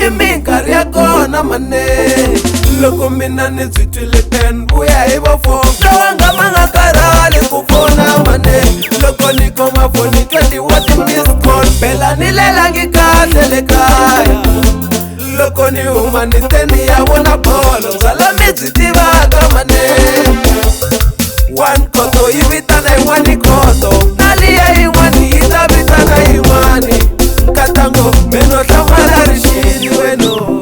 Iminkari ya kona mane loko mina ni zwitwile pen buya hi vafo lawanga manga karali ku fona mane loko ni koma foni 20 what miss call bela ni lelangi kahle le kaya loko ni huma ni teni ya vona bolo zala mi byi tivaka mane one koto yi vitana yin'wani koto naliya yin'wani yi ta vitana yin'wani katango meno hlamala rixini weno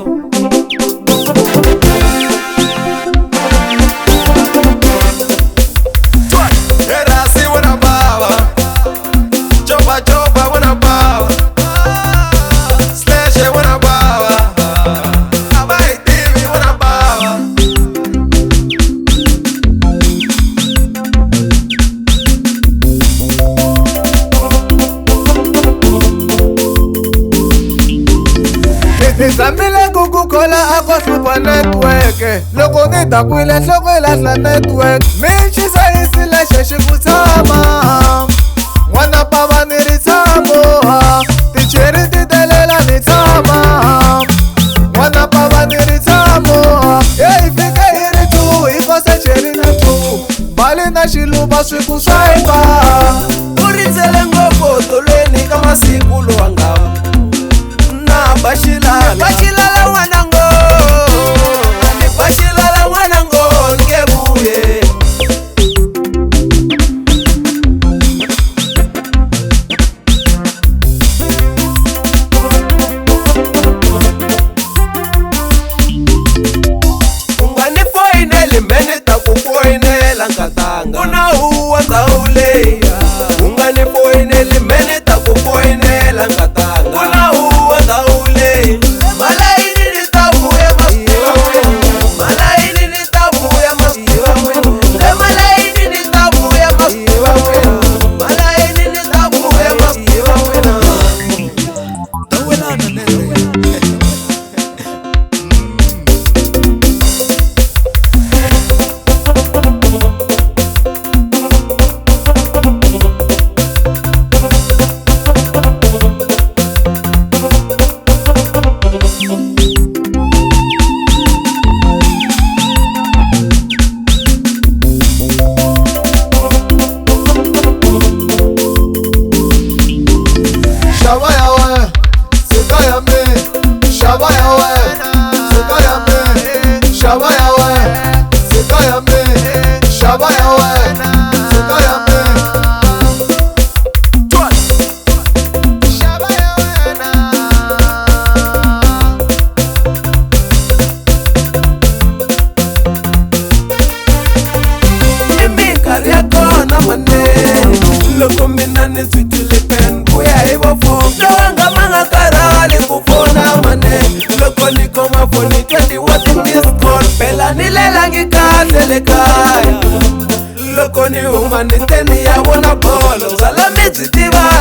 Nizamile kukukola ako hlupha network loko ni dakwile nhloko yi lahla network minchisa yisile xexi ku tshama n'wana pava ni ri tshamo ticheri ti telela ni tshama n'wana pava ni ri tshamo hi fike hi ri 2 hi fose cheri na 2 mali na xiluva swi ku swayipa u rindzele ngopfu tolweni ka masiku lowangava bashilala wanango bashilala wanango ngebuye ungani foyineli mbeni ta ku foyinela nkatanga kuna huwa ndhawu leya ungani foyineli mbeni ta ku foyinela nkatanga kuna huwa ndhawu loko mina ni zwitwile pen buya hi vafo lawanga manga karali ku fona mane loko ni koma foni 20 what miss call bela ni lelangi kahle le kaya loko ni huma ni teni ya vona bolo zala mi byi tiva